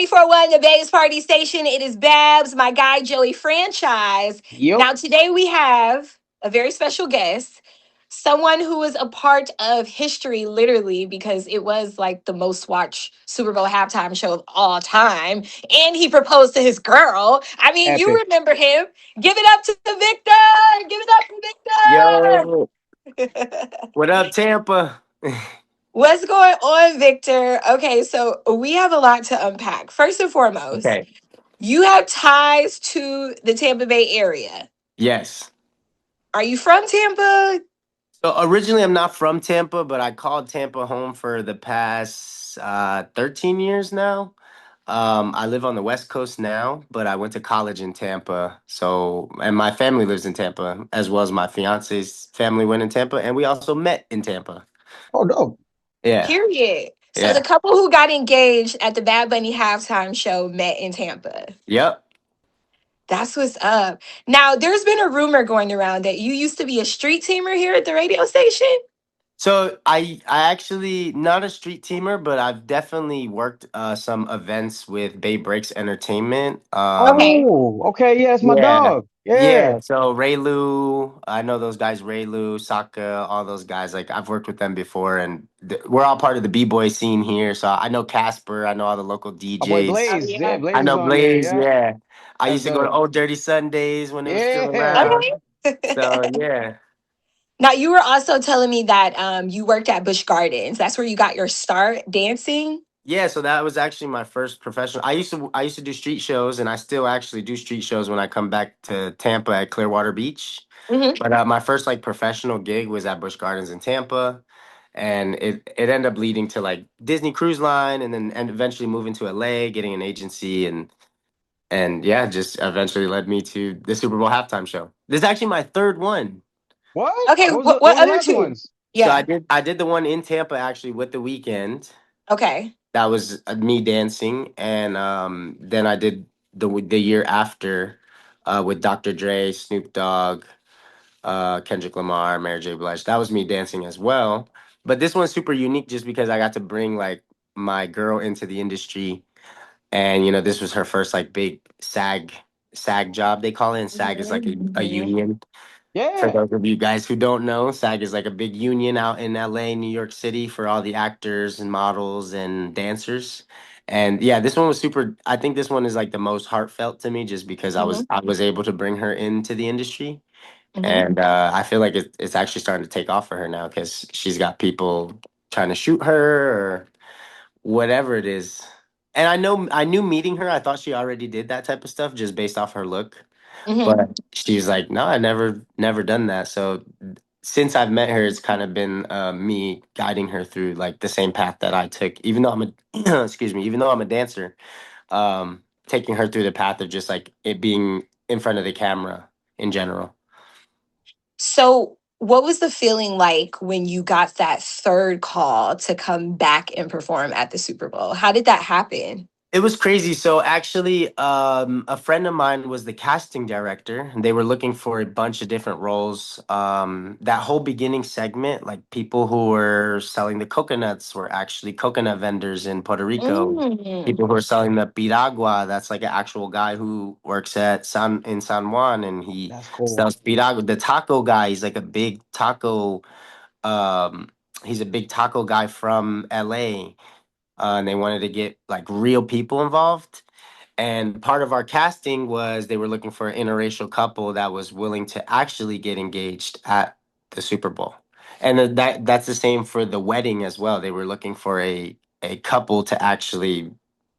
94.1, the Babes Party Station. It is Babs, my guy Joey Franchize. Yep. Now, today we have a very special guest, someone who was a part of history, literally, because it was like the most watched Super Bowl halftime show of all time. And he proposed to his girl. I mean, you Epic. remember him. Give it up to Victor. Give Yo, it up for Victor. what up, Tampa? What's going on, Victor? Okay, so we have a lot to unpack. First and foremost, Okay. you have ties to the Tampa Bay area. Yes. Are you from Tampa? So originally, I'm not from Tampa, but I called Tampa home for the past 13 years now. I live on the West Coast now, but I went to college in Tampa. So, and my family lives in Tampa, as well as my fiance's family went in Tampa, and we also met in Tampa. Oh no. Yeah. Period. So the Yeah. couple who got engaged at the Bad Bunny halftime show met in Tampa. Yep. That's what's up. Now, there's been a rumor going around that you used to be a street teamer here at the radio station. So I actually not a street teamer, but I've definitely worked some events with Bay Breaks Entertainment. Okay. Oh, okay. Yeah, that's my Yeah, dog. Yeah. yeah. So Ray Lu, I know those guys, Ray Lu, Saka, all those guys. Like I've worked with them before, and we're all part of the b-boy scene here. So I know Casper, I know all the local My boy DJs. Oh, Blaze. Yeah, yeah. I Blaze is know on there. Blaze. Yeah. Yeah, I That's used to go to dope. Old Dirty Sundays when it was still Yeah. around. Okay. So yeah. Now, you were also telling me that you worked at Busch Gardens. That's where you got your start dancing. Yeah, so that was actually my first professional. I used to do street shows, and I still actually do street shows when I come back to Tampa at Clearwater Beach. Hmm. But my first like professional gig was at Busch Gardens in Tampa, and it ended up leading to like Disney Cruise Line, and eventually moving to LA, getting an agency, and yeah, just eventually led me to the Super Bowl halftime show. This is actually my third one. What? Okay, What was the what what was the other last two? ones? So Yeah. I did the one in Tampa actually with the weekend. Okay. That was me dancing, and then I did the year after with Dr. Dre, Snoop Dogg, Kendrick Lamar, Mary J. Blige. That was me dancing as well. But this one's super unique just because I got to bring like my girl into the industry, and this was her first like big SAG job they call it, and SAG is like a Mhm. union. For Yeah. those of you guys who don't know, SAG is like a big union out in LA, New York City for all the actors and models and dancers. And yeah, this one was super. I think this one is like the most heartfelt to me just because Mhm. I was able to bring her into the industry. Mhm. And I feel like it's actually starting to take off for her now because she's got people trying to shoot her or whatever it is. And I knew meeting her, I thought she already did that type of stuff just based off her look. Mhm. But she's like, no, I never done that. So since I've met her, it's kind of been me guiding her through like the same path that I took. Even though I'm a excuse me, even though I'm a dancer, taking her through the path of just like it being in front of the camera in general. So, what was the feeling like when you got that third call to come back and perform at the Super Bowl? How did that happen? It was crazy. So actually, a friend of mine was the casting director, and they were looking for a bunch of different roles. That whole beginning segment, like people who were selling the coconuts, were actually coconut vendors in Puerto Rico. Mm. People who are selling the piragua, that's like an actual guy who works at San Juan, and he That's cool. sells piragua. The taco guy, he's like a big taco. Um, he's a big taco guy from LA, and they wanted to get like real people involved. And part of our casting was they were looking for an interracial couple that was willing to actually get engaged at the Super Bowl. And that's the same for the wedding as well. They were looking for a couple to actually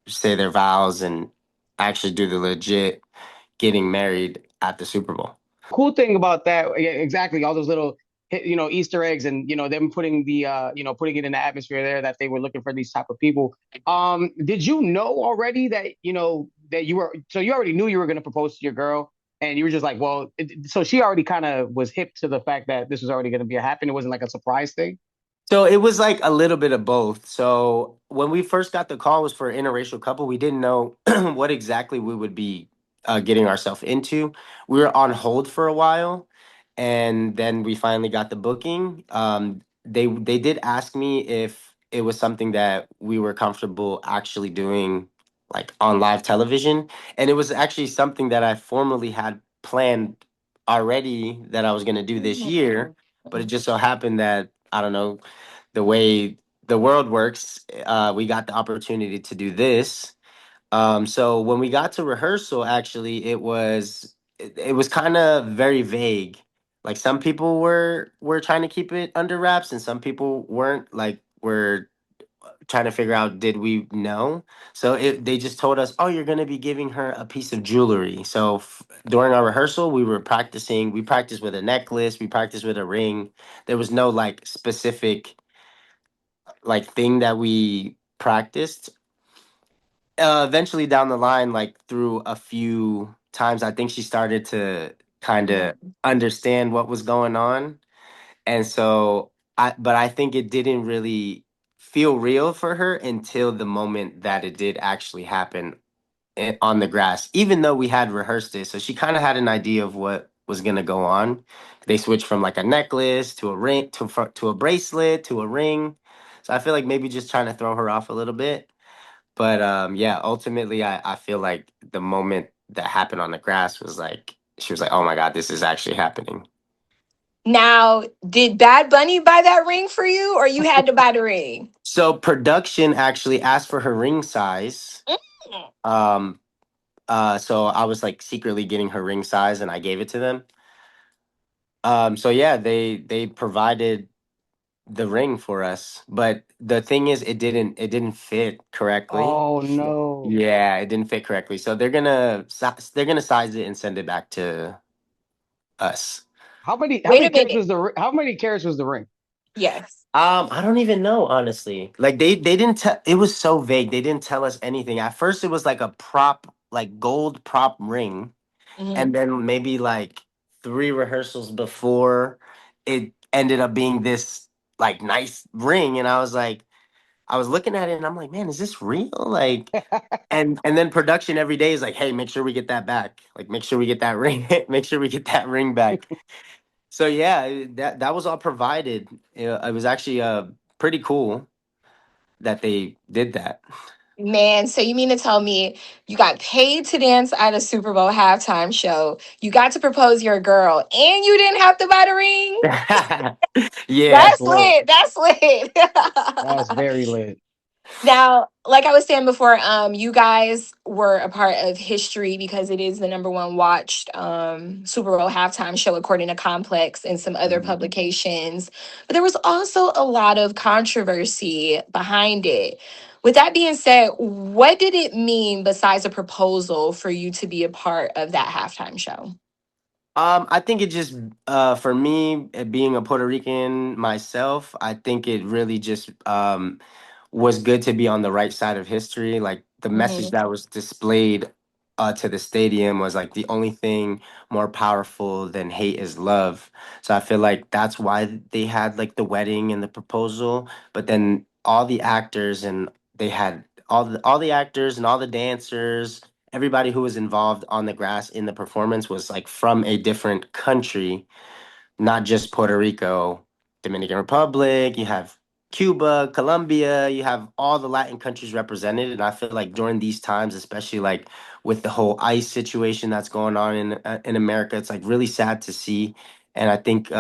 say their vows and actually do the legit getting married at the Super Bowl. Cool thing about that, yeah, exactly, all those little Easter eggs and them putting the putting it in the atmosphere there that they were looking for these type of people. Did you know already that that you were so you already knew you were going to propose to your girl and you were just like, well, so she already kind of was hip to the fact that this was already going to be a happen. It wasn't like a surprise thing. So it was like a little bit of both. So when we first got the call was for an interracial couple. We didn't know what exactly we would be getting ourselves into. We were on hold for a while, and then we finally got the booking. They did ask me if it was something that we were comfortable actually doing like on live television, and it was actually something that I formally had planned already that I was going to do this year, but it just so happened that I don't know the way the world works, we got the opportunity to do this. So when we got to rehearsal, actually, it was kind of very vague. Like some people were trying to keep it under wraps, and some people weren't. Like were trying to figure out did we know. So they just told us, oh, you're going to be giving her a piece of jewelry. So during our rehearsal, we were practicing. We practiced with a necklace. We practiced with a ring. There was no like specific like thing that we practiced. Eventually down the line, like through a few times, I think she started to kind of understand what was going on. And so but I think it didn't really feel real for her until the moment that it did actually happen on the grass, even though we had rehearsed it. So she kind of had an idea of what was going to go on. They switched from like a necklace to a ring to a bracelet to a ring. So I feel like maybe just trying to throw her off a little bit. But yeah, ultimately, I feel like the moment that happened on the grass was like, she was like, oh my God, this is actually happening. Now, did Bad Bunny buy that ring for you, or you had to buy the ring? So production actually asked for her ring size. Mm. Um, so I was like secretly getting her ring size and I gave it to them. So yeah, they provided the ring for us, but the thing is, it didn't fit correctly. Oh no. Yeah, it didn't fit correctly. So they're gonna size it and send it back to us. How Wait many a carats minute. was how many carats was the ring? Yes. I don't even know, honestly. Like they didn't tell. It was so vague. They didn't tell us anything. At first, it was like a prop, like gold prop ring, and Hmm. then maybe like three rehearsals before, it ended up being this like nice ring, and I was looking at it, and I'm like, man, is this real? Like, and then production every day is like, hey, make sure we get that back. Like, make sure we get that ring. Make sure we get that ring back. So yeah, that was all provided. It was actually pretty cool that they did that. Man, so you mean to tell me you got paid to dance at a Super Bowl halftime show? You got to propose your girl, and you didn't have to buy the ring? Yeah, That's lit. That's lit. That's very lit. Now, like I was saying before, you guys were a part of history because it is the number one watched Super Bowl halftime show according to Complex and some other Mhm. publications. But there was also a lot of controversy behind it. With that being said, what did it mean besides a proposal for you to be a part of that halftime show? I think it just for me being a Puerto Rican myself, I think it really just was good to be on the right side of history. Like the message Hmm. that was displayed to the stadium was like the only thing more powerful than hate is love. So I feel like that's why they had like the wedding and the proposal, but then all the actors and they had all the actors and all the dancers, everybody who was involved on the grass in the performance was like from a different country, not just Puerto Rico, Dominican Republic, you have Cuba, Colombia, you have all the Latin countries represented. And I feel like during these times, especially like with the whole ICE situation that's going on in America, it's like really sad to see. And I think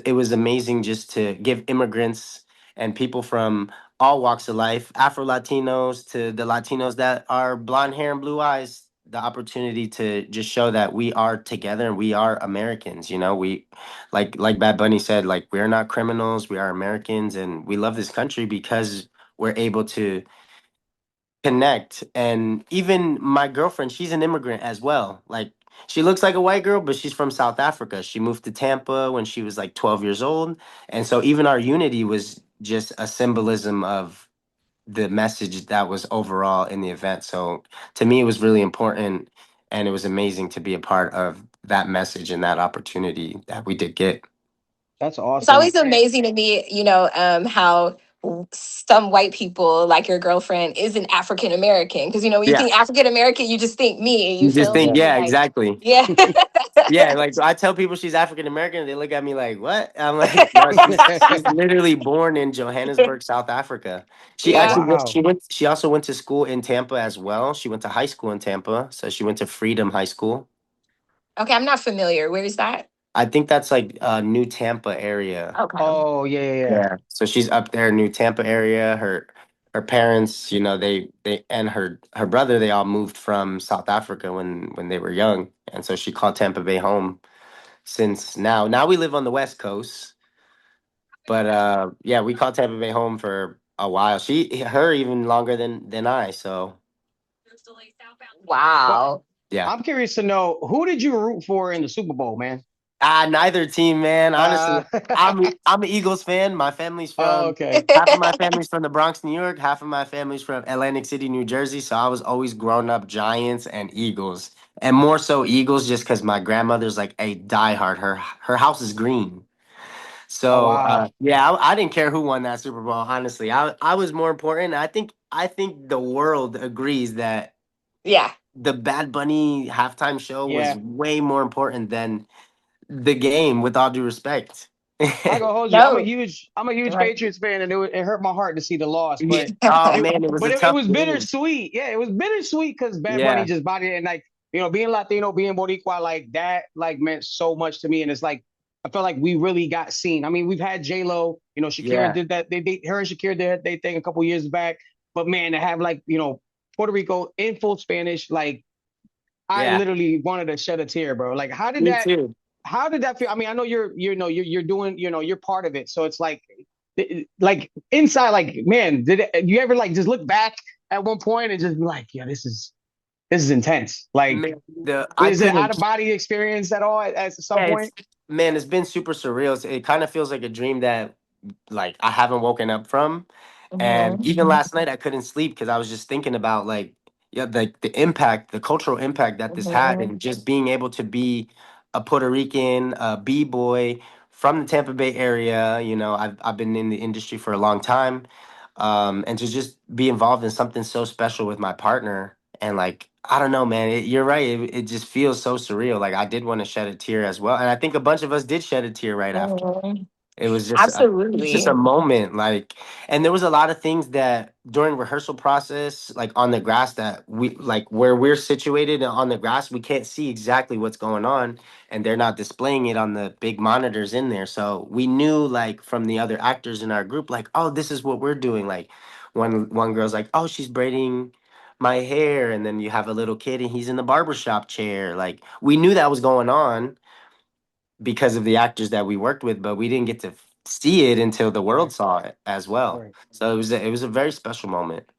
it was amazing just to give immigrants and people from all walks of life, Afro Latinos to the Latinos that are blonde hair and blue eyes, the opportunity to just show that we are together and we are Americans. You know, we like Bad Bunny said, like we're not criminals, we are Americans, and we love this country because we're able to connect. And even my girlfriend, she's an immigrant as well. Like she looks like a white girl, but she's from South Africa. She moved to Tampa when she was like 12 years old. And so even our unity was just a symbolism of the message that was overall in the event. So to me, it was really important and it was amazing to be a part of that message and that opportunity that we did get. That's It's awesome. always amazing to me, how some white people, like your girlfriend, isn't African American. Because, when you Yeah. think African American, you just think me. You You just feel think, Yeah. me? yeah, Like, exactly. yeah. Yeah, like I tell people she's African American, they look at me like, "What?" I'm like, "No, she's literally born in Johannesburg, South Africa." She Oh Yeah. actually went, wow. she also went to school in Tampa as well. She went to high school in Tampa, so she went to Freedom High School. Okay, I'm not familiar. Where is that? I think that's like New Tampa area. Okay. Oh yeah, yeah, yeah. Yeah. So she's up there, New Tampa area. Her parents, they and her brother, they all moved from South Africa when they were young, and so she called Tampa Bay home since now. Now we live on the West Coast, but yeah, we called Tampa Bay home for a while. Her even longer than I. So Well, Wow. yeah. I'm curious to know who did you root for in the Super Bowl, man? Neither team, man. Honestly, Uh, I'm an Eagles fan. My family's oh, from okay. half of my family's from the Bronx, New York. Half of my family's from Atlantic City, New Jersey. So I was always growing up Giants and Eagles, and more so Eagles, just because my grandmother's like a diehard. Her house is green. Oh So wow. yeah, I didn't care who won that Super Bowl. Honestly, I was more important. I think the world agrees that Yeah. the Bad Bunny halftime show was Yeah. way more important than the game, with all due respect. I go hold you. No. I'm a huge Right. Patriots fan, and it hurt my heart to see the loss. Yeah. But Oh it man, it was but a it tough was game. bittersweet. Yeah, it was bittersweet because Bad Bunny Yeah, just bodied it, and like being Latino, being Boricua, like that, like meant so much to me. And it's like I felt like we really got seen. I mean, we've had J Lo, Shakira yeah, did that. Her and Shakira did they thing a couple years back. But man, to have like Puerto Rico in full Spanish, like I yeah. literally wanted to shed a tear, bro. Like Me too. how did that feel? I mean, I know you're doing, you're part of it. So it's like inside, like, man, you ever like just look back at one point and just be like, yeah, this is intense. Like, Man, the I is it out couldn't. of body experience at all at some Yeah, point? it's been super surreal. It kind of feels like a dream that like I haven't woken up from. And Mhm. even last night I couldn't sleep because I was just thinking about like yeah, the impact, the cultural impact that this had, Mhm. and just being able to be a Puerto Rican b-boy from the Tampa Bay area. I've been in the industry for a long time, and to just be involved in something so special with my partner, and like I don't know, man, you're right. It just feels so surreal. Like I did want to shed a tear as well, and I think a bunch of us did shed a tear right after. Mhm. It was just a Absolutely. moment, like, and there was a lot of things that during rehearsal process, like on the grass, that we like where we're situated on the grass, we can't see exactly what's going on, and they're not displaying it on the big monitors in there. So we knew, like, from the other actors in our group, like, oh, this is what we're doing. Like, one girl's like, oh, she's braiding my hair, and then you have a little kid and he's in the barbershop chair. Like, we knew that was going on because of the actors that we worked with, but we didn't get to see it until the world Right, saw it as well. right. So it was a very special moment.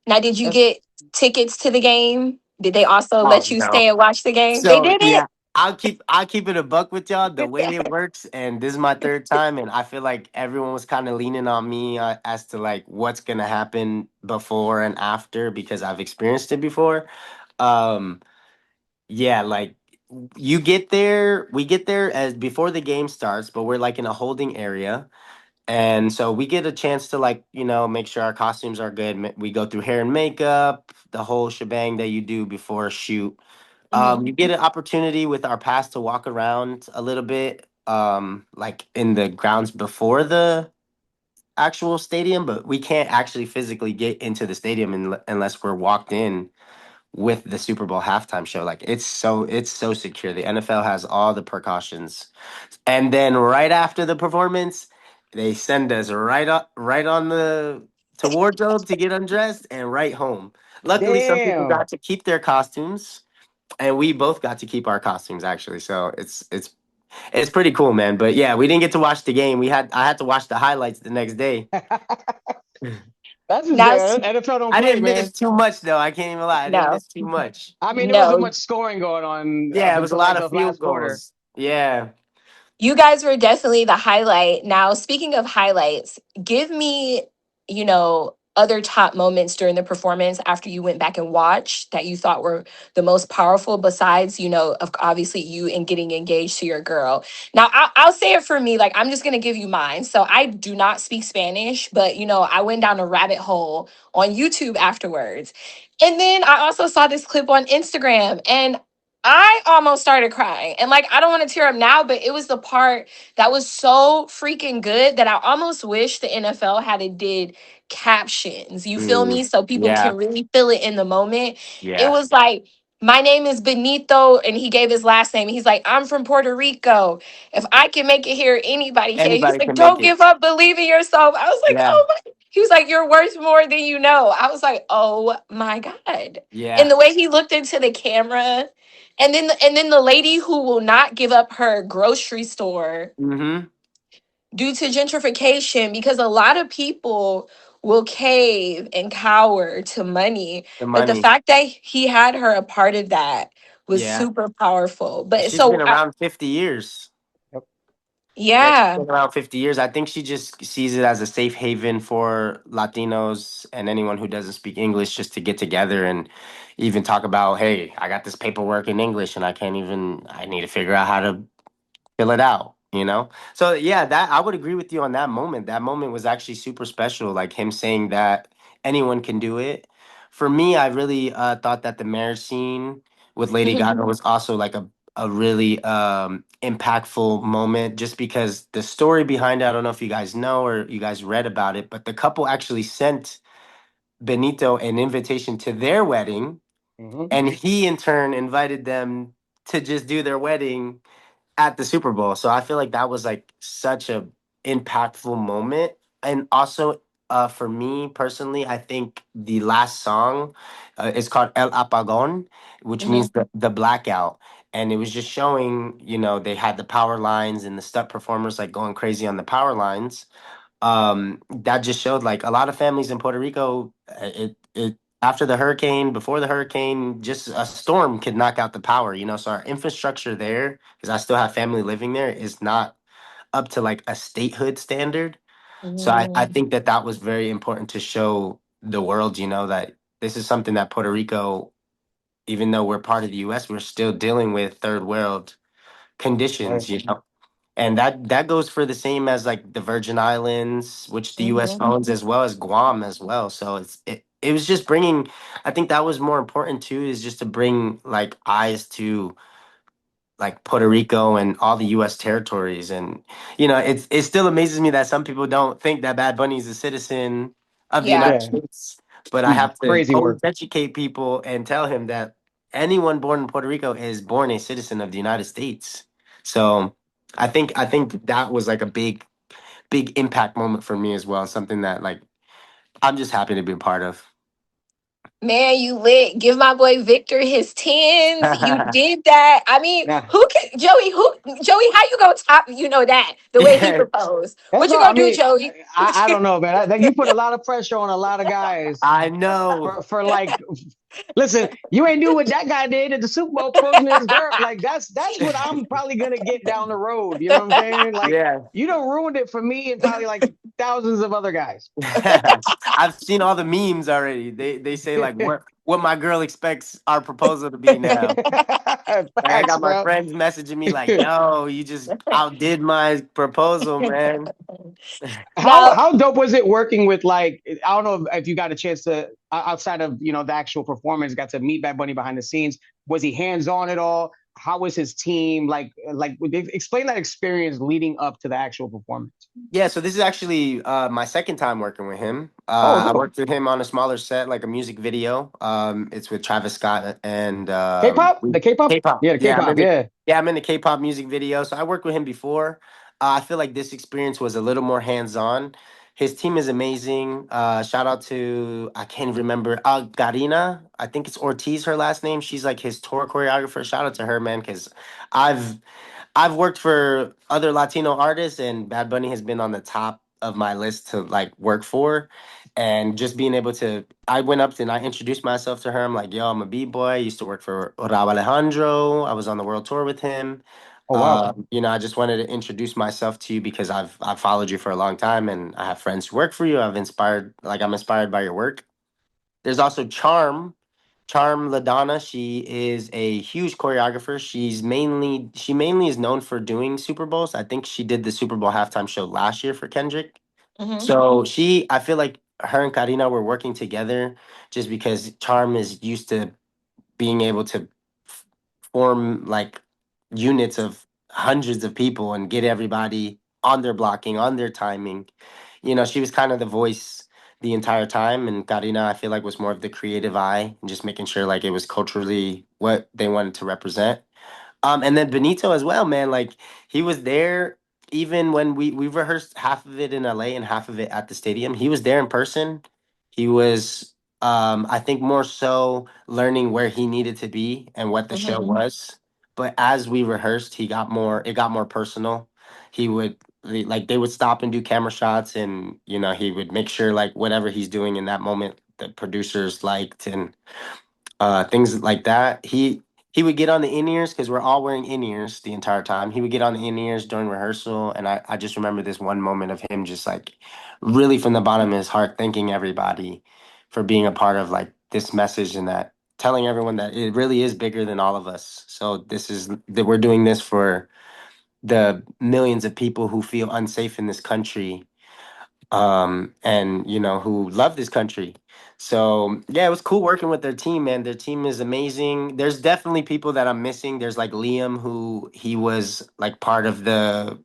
Now, did you That's get tickets to the game? Did they also Oh let you no. stay and watch the game? They So did yeah, it? I'll keep it a buck with y'all. The way it works, and this is my third time, and I feel like everyone was kind of leaning on me as to like what's gonna happen before and after because I've experienced it before. Um, yeah, like we get there as before the game starts, but we're like in a holding area. And so we get a chance to, like, make sure our costumes are good. We go through hair and makeup, the whole shebang that you do before a shoot. Mhm. You get an opportunity with our pass to walk around a little bit, like in the grounds before the actual stadium, but we can't actually physically get into the stadium unless we're walked in with the Super Bowl halftime show. Like it's so secure. The NFL has all the precautions, and then right after the performance, they send us right on the to wardrobe to get undressed and right home. Luckily, some people damn. got to keep their costumes, and we both got to keep our costumes actually. So it's pretty cool, man. But yeah, we didn't get to watch the game. I had to watch the highlights the next day. That's just Now, s- NFL don't I play, didn't miss man. too much though. I can't even lie. I didn't no, miss too much. I mean, there wasn't no. much scoring going on Yeah, up it was a until lot like of the field last quarter. goals. Yeah. You guys were definitely the highlight. Now, speaking of highlights, give me, you know, other top moments during the performance after you went back and watched that you thought were the most powerful besides, of obviously you and getting engaged to your girl? Now, I'll say it for me, like, I'm just going to give you mine. So I do not speak Spanish, but, I went down a rabbit hole on YouTube afterwards. And then I also saw this clip on Instagram and I almost started crying. And like, I don't want to tear up now, but it was the part that was so freaking good that I almost wish the NFL had it did captions. You feel Mm, me? So people yeah, can really feel it in the moment. It yeah. was like, my name is Benito, and he gave his last name. He's like, I'm from Puerto Rico. If I can make it here, anybody can. He's Anybody like, can make don't it. give up, believe in yourself. I was like, Yeah, oh my. He was like, you're worth more than you know. I was like, oh my God. And yeah. the way he looked into the camera, and then the lady who will not give up her grocery store Mm-hmm. due to gentrification, because a lot of people will cave and cower to money, The but the money. fact that he had her a part of that was Yeah. super powerful. But She's been so around 50 years. Yep. Yeah, she's yeah. been around 50 years. I think she just sees it as a safe haven for Latinos and anyone who doesn't speak English just to get together and even talk about, hey, I got this paperwork in English and I need to figure out how to fill it out, you know? So yeah, that I would agree with you on that moment. That moment was actually super special, like him saying that anyone can do it. For me, I really thought that the marriage scene with Lady Mhm. Gaga was also like a really impactful moment just because the story behind it, I don't know if you guys know or you guys read about it, but the couple actually sent Benito an invitation to their wedding, Hmm. and he in turn invited them to just do their wedding at the Super Bowl. So I feel like that was like such a impactful moment. And also for me personally, I think the last song is called El Apagón, which means Mhm. the blackout. And it was just showing, they had the power lines and the stunt performers like going crazy on the power lines. That just showed like a lot of families in Puerto Rico, it after the hurricane, before the hurricane, just a storm could knock out the power, so our infrastructure there, because I still have family living there, is not up to like a statehood standard. So I Mhm. think that that was very important to show the world, that this is something that Puerto Rico, even though we're part of the US, we're still dealing with third world Right. conditions, and that goes for the same as like the Virgin Islands, which the U.S. Mhm. owns, as well as Guam as well. So it was just bringing. I think that was more important too, is just to bring like eyes to like Puerto Rico and all the U.S. territories, and it still amazes me that some people don't think that Bad Bunny is a citizen of the Yeah. United Yeah. States. But I have to Crazy always work. educate people and tell him that anyone born in Puerto Rico is born a citizen of the United States. So I think that was like a big impact moment for me as well. Something that like I'm just happy to be a part of. Man, you lit. Give my boy Victor his tens. You did that. I mean, Yeah. who can Joey, how you gonna top, that the way he Yeah, proposed? That's What you all. I gonna do, mean, Joey? I don't know, man. You put a lot of pressure on a lot of guys I know. for like. Listen, you ain't do what that guy did at the Super Bowl, proposing to his girl. Like that's what I'm probably gonna get down the road. You know what I'm saying? Like Yeah. you done ruined it for me and probably like thousands of other guys. I've seen all the memes already. They say like what my girl expects our proposal to be now. Like I Facts, got my bro. friends messaging me like, "Yo, you just outdid my proposal, man." How Now, how dope was it working with like I don't know if you got a chance to outside of the actual performance got to meet Bad Bunny behind the scenes. Was he hands on at all? How was his team like explain that experience leading up to the actual performance? Yeah, so this is actually my second time working with him. Oh, I dope. worked with him on a smaller set, like a music video. It's with Travis Scott and K-pop, the K-pop, K-pop. yeah, the K-pop, yeah. I'm in the K-pop music video. So I worked with him before. I feel like this experience was a little more hands-on. His team is amazing. Shout out to I can't even remember Garina. I think it's Ortiz, her last name. She's like his tour choreographer. Shout out to her, man, because I've I've worked for other Latino artists, and Bad Bunny has been on the top of my list to like work for. And just being able to, I went up and I introduced myself to her. I'm like, yo, I'm a B boy. I used to work for Raul Alejandro. I was on the world tour with him. Oh wow. I just wanted to introduce myself to you because I've followed you for a long time, and I have friends who work for you. I'm inspired by your work. There's also Charm Ladonna. She is a huge choreographer. She mainly is known for doing Super Bowls. I think she did the Super Bowl halftime show last year for Kendrick. Hmm. So I feel like her and Karina were working together just because Charm is used to being able to f- form like units of hundreds of people and get everybody on their blocking, on their timing. She was kind of the voice the entire time, and Karina, I feel like, was more of the creative eye and just making sure like it was culturally what they wanted to represent. And then Benito as well, man. Like he was there even when we rehearsed half of it in LA and half of it at the stadium. He was there in person. He was I think more so learning where he needed to be and what the show Hmm. was. But as we rehearsed, it got more personal. Like they would stop and do camera shots, and he would make sure like whatever he's doing in that moment the producers liked, and things like that. He would get on the in ears because we're all wearing in ears the entire time. He would get on the in ears during rehearsal, and I just remember this one moment of him just like really from the bottom of his heart thanking everybody for being a part of like this message, and that telling everyone that it really is bigger than all of us. So this is that we're doing this for the millions of people who feel unsafe in this country, and who love this country. So yeah, it was cool working with their team, man. Their team is amazing. There's definitely people that I'm missing. There's like Liam, who he was like part of the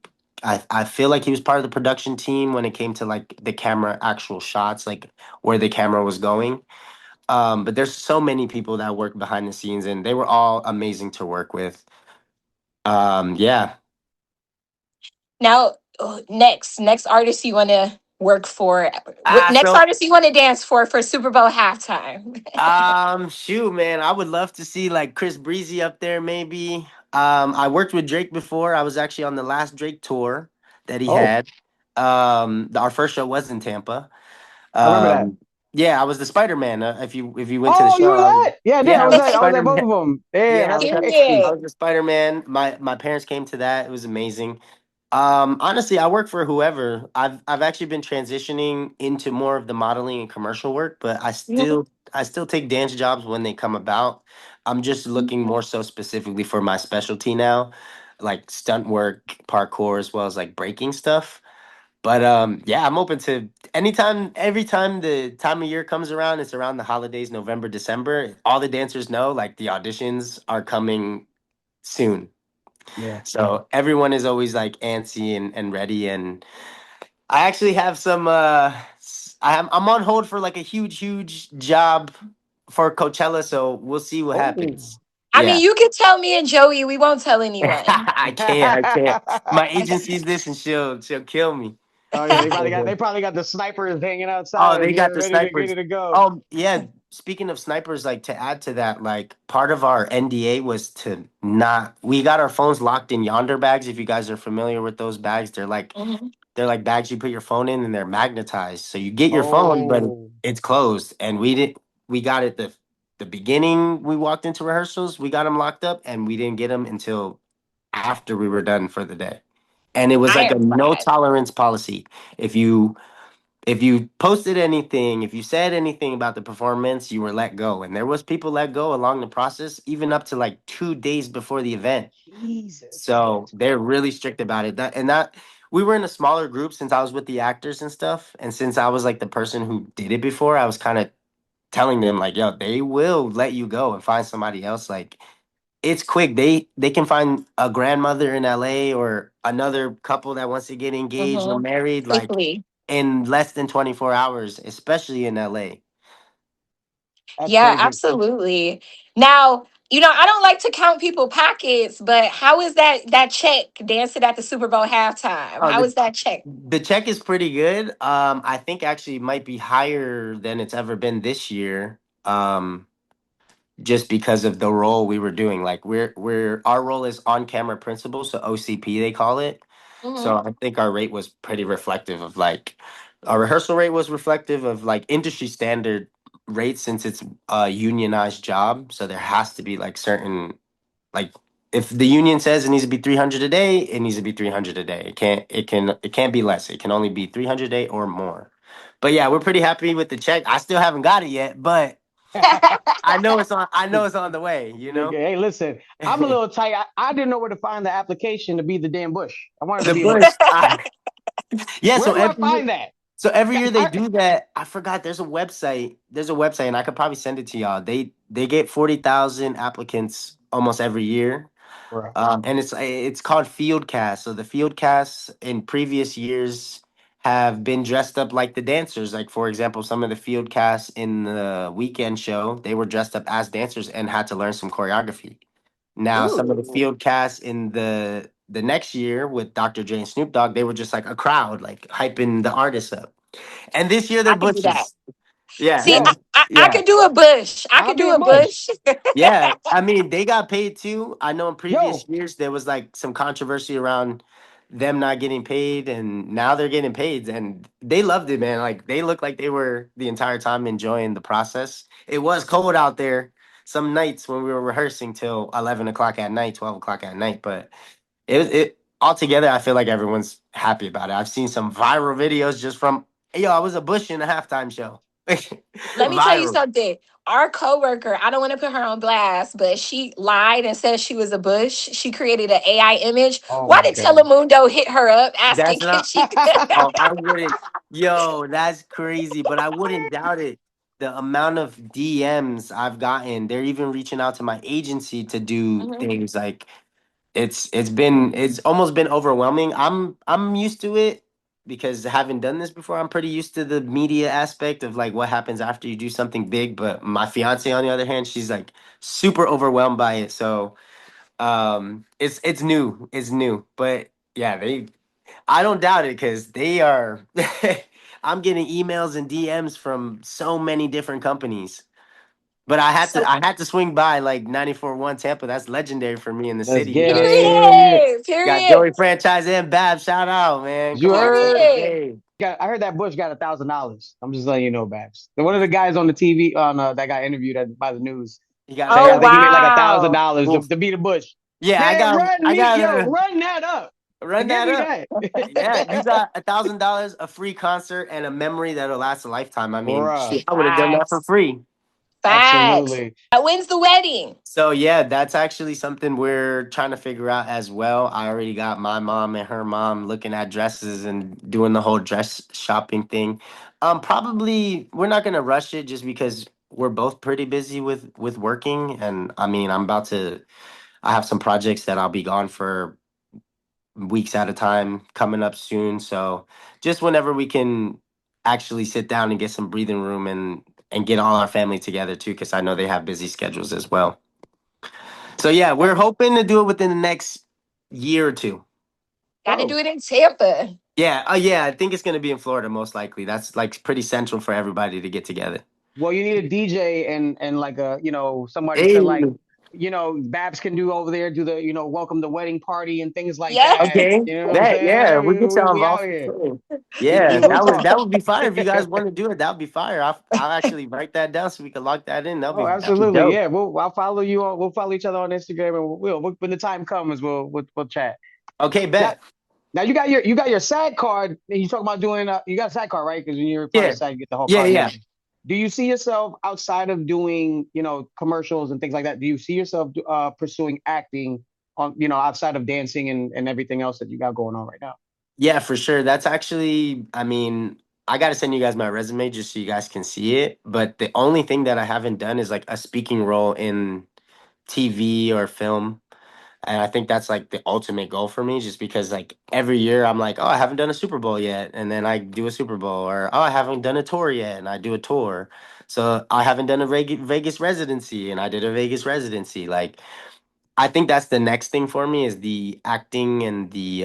I feel like he was part of the production team when it came to like the camera actual shots, like where the camera was going. But there's so many people that work behind the scenes, and they were all amazing to work with. Yeah. Now, next artist you want to work for? What next So artist you want to dance for Super Bowl halftime? Shoot, man, I would love to see like Chris Breezy up there, maybe. I worked with Drake before. I was actually on the last Drake tour that he Oh, had. Our first show was in Tampa. I remember that. Yeah, I was the Spider Man. If you went to the Oh, you show, were that? Yeah, I did. yeah, I was the I was Spider at both Man. of them. Yeah, Yeah, that's I crazy. Period. was the Spider Man. My parents came to that. It was amazing. Honestly, I work for whoever. I've actually been transitioning into more of the modeling and commercial work, but Mhm. I still take dance jobs when they come about. I'm just looking more so specifically for my specialty now, like stunt work, parkour, as well as like breaking stuff. But yeah, I'm open to anytime, every time the time of year comes around, it's around the holidays, November, December. All the dancers know like the auditions are coming soon. Yeah. So everyone is always like antsy and ready. And I actually have some I'm on hold for like a huge job for Coachella, so we'll see what Oh. happens. I Yeah. mean, you can tell me and Joey. We won't tell anyone. I can't. My agent sees this and she'll kill me. Oh yeah, they probably got the snipers hanging Oh, outside, they got the ready snipers. to go. Oh, yeah. Speaking of snipers, like to add to that, like part of our NDA was to not. We got our phones locked in Yonder bags. If you guys are familiar with those bags, Mhm. they're like bags you put your phone in, and they're magnetized. So you get your phone, but Oh, it's closed. And we got it the beginning. We walked into rehearsals. We got them locked up, and we didn't get them until after we were done for the day. And it was I like a am no glad. tolerance policy. If you if you posted anything, if you said anything about the performance, you were let go. And there was people let go along the process, even up to like 2 days before the event. Jesus. So they're really strict about it. That we were in a smaller group since I was with the actors and stuff. And since I was like the person who did it before, I was kind of telling them like, yo, they will let you go and find somebody else. Like it's quick. They can find a grandmother in LA or another couple that wants to get engaged or Hmm. married like Quickly. in less than 24 hours, especially in LA. That's Yeah, crazy. absolutely. Now, I don't like to count people pockets, but how is that check dancing at the Super Bowl halftime? Oh, How is that check? the check is pretty good. I think actually it might be higher than it's ever been this year. Just because of the role we were doing. Like we're our role is on camera principal, so OCP they call it. So Hmm. I think our rate was pretty reflective of like our rehearsal rate was reflective of like industry standard rates since it's a unionized job. So there has to be like certain like if the union says it needs to be 300 a day, it needs to be 300 a day. It can't be less. It can only be 300 a day or more. But yeah, we're pretty happy with the check. I still haven't got it yet, but I know it's on the way, you know? Hey, listen, I'm a little tight. I didn't know where to find the application to be the damn bush. I wanted to The be a bush. bush. Yeah, Where do I find that? so every year they I, do that. I forgot there's a website. There's a website and I could probably send it to y'all. They get 40,000 applicants almost every year. bro. And it's called field cast. So the field casts in previous years have been dressed up like the dancers. Like for example, some of the field casts in the weekend show, they were dressed up as dancers and had to learn some choreography. Now, some of the Ooh, field casts in the next year with Dr. J and Snoop Dogg, they were just like a crowd, like hyping the artists up. And this year they're I can do that. bushes. Yeah, See, Yo, I yeah. could do a bush. I I'll could be do a a bush. bush. Yeah, I mean, they got paid too. I know in previous Yo, years there was like some controversy around them not getting paid, and now they're getting paid, and they loved it, man. Like they looked like they were the entire time enjoying the process. It was cold out there some nights when we were rehearsing till 11 o'clock at night, 12 o'clock at night, but it altogether, I feel like everyone's happy about it. I've seen some viral videos just from, "Hey, yo, I was a bush in a halftime show." Let me tell you Viral. something. Our coworker, I don't want to put her on blast, but she lied and said she was a bush. She created an AI image. oh Why my did god. Telemundo hit her up asking That's can not. she? Oh, I wouldn't. Yo, that's crazy. But I wouldn't doubt it. The amount of DMs I've gotten, they're even reaching out to my agency to do Mhm. things like it's almost been overwhelming. I'm used to it because having done this before, I'm pretty used to the media aspect of like what happens after you do something big. But my fiance, on the other hand, she's like super overwhelmed by it. So it's new. It's new. But yeah, they I don't doubt it because they are. I'm getting emails and DMs from so many different companies. But So I had to swing by like 94.1 Tampa. That's legendary for me in the Let's city. You get know what I'm saying? it. period. Got Period. Joey Franchize and Babs. Shout out, man. You Come on, save the heard? Period. day. I heard that Bush got $1,000. I'm just letting you know, Babs. One of the guys on the TV on that got interviewed by the news You got say Oh I think he made like a thousand wow. dollars to, oof. to beat a Bush. Yeah, Man, I got run that up. run Give that me up. that. Yeah, you got $1,000, a free concert, and a memory that'll last a lifetime. I mean, Bruh, shit, I would have done that for Facts. free. Facts. absolutely. When's the wedding? So yeah, that's actually something we're trying to figure out as well. I already got my mom and her mom looking at dresses and doing the whole dress shopping thing. Probably we're not gonna rush it just because we're both pretty busy with working, and I mean I have some projects that I'll be gone for weeks at a time coming up soon. So just whenever we can actually sit down and get some breathing room and get all our family together too, because I know they have busy schedules as well. So yeah, we're hoping to do it within the next year or two. Got to do Oh, it in Tampa. Yeah, yeah, I think it's gonna be in Florida most likely. That's like pretty central for everybody to get together. well, you need a DJ and like a somebody to Hey, like Babs can do over there, do the welcome the wedding party and things like Yeah. that. okay, You know what I'm that saying? yeah, we Hey, get y'all we out involved for here. sure. You Yeah, know what I'm that would talking? be fire if you guys want to do it. That would be fire. I'll actually write that down so we can lock that in. Oh, That'd be absolutely. dope. Yeah, I'll follow you on. We'll follow each other on Instagram, and when the time comes, we'll chat. Okay, Now, bet. now you got your SAG card, and you talking about doing you got a SAG card, right? Because when you're part of Yeah, SAG, you get the whole yeah, card and yeah. everything. Do you see yourself outside of doing commercials and things like that? Do you see yourself pursuing acting on outside of dancing and everything else that you got going on right now? Yeah, for sure. That's actually, I mean, I got to send you guys my resume just so you guys can see it. But the only thing that I haven't done is like a speaking role in TV or film. And I think that's like the ultimate goal for me, just because like every year I'm like, oh, I haven't done a Super Bowl yet. And then I do a Super Bowl, or oh, I haven't done a tour yet. And I do a tour. So I haven't done a Vegas residency, and I did a Vegas residency. Like, I think that's the next thing for me is the acting and the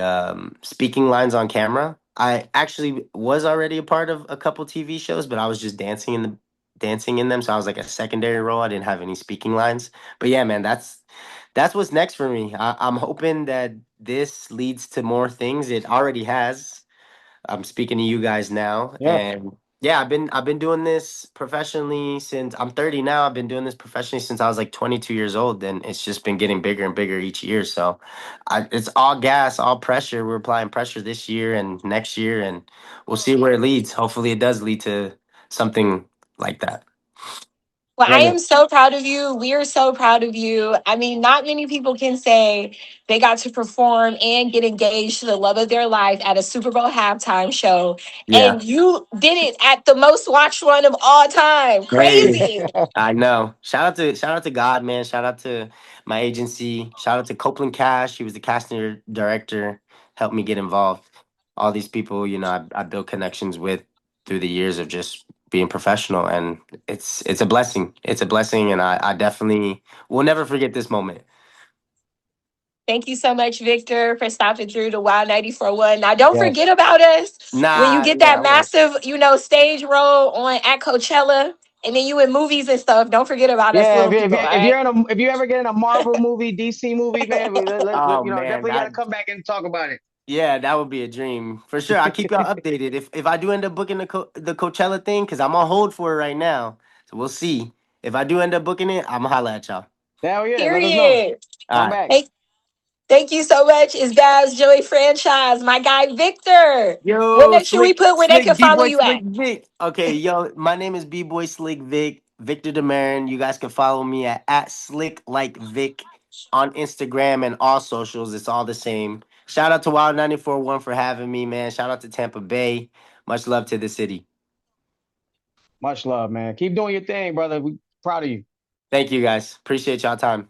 speaking lines on camera. I actually was already a part of a couple TV shows, but I was just dancing in them, so I was like a secondary role. I didn't have any speaking lines. But yeah, man, that's what's next for me. I'm hoping that this leads to more things. It already has. I'm speaking to you guys now, Yeah. and Yeah, I've been doing this professionally since I'm 30 now. I've been doing this professionally since I was like 22 years old, and it's just been getting bigger and bigger each year. So, it's all gas, all pressure. We're applying pressure this year and next year, and we'll see where it leads. Hopefully, it does lead to something like that. Well, I Brother. am so proud of you. We are so proud of you. I mean, not many people can say they got to perform and get engaged to the love of their life at a Super Bowl halftime show. Yeah. And you did it at the most watched one of all time. Hey, Crazy. I know. Shout out to God, man. Shout out to my agency. Shout out to Copeland Cash. He was the casting director, helped me get involved. All these people, I built connections with through the years of just being professional, and it's a blessing. It's a blessing, and I definitely will never forget this moment. Thank you so much, Victor, for stopping through the Wild 94.1. Now, don't Yes. forget about us when you Nah, get yeah, that I won't. massive, stage role on at Coachella, and then you in movies and stuff. Don't forget about us, Yeah, little people. All if you're right. in a if you ever get in a Marvel movie, DC movie, man, Oh man, definitely got to that come back and talk about it. yeah, that would be a dream for sure. I'll keep y'all updated if I do end up booking the Coachella thing because I'm on hold for it right now. So we'll see. If I do end up booking it, I'm gonna holla at y'all. Hell yeah, let us know. Period. Come All right. back. Hey, thank you so much. It's Babs, Joey Franchise, my guy Victor. We'll Yo, make sure we put where they can B follow boy you Slick at. Vic. Okay, yo, my name is B boy Slick Vic, Victor Dimeran. You guys can follow me at Slick Like Vic on Instagram and all socials. It's all the same. Shout out to Wild 94.1 for having me, man. Shout out to Tampa Bay. Much love to the city. Much love, man. Keep doing your thing, brother. We proud of you. Thank you guys. Appreciate y'all time.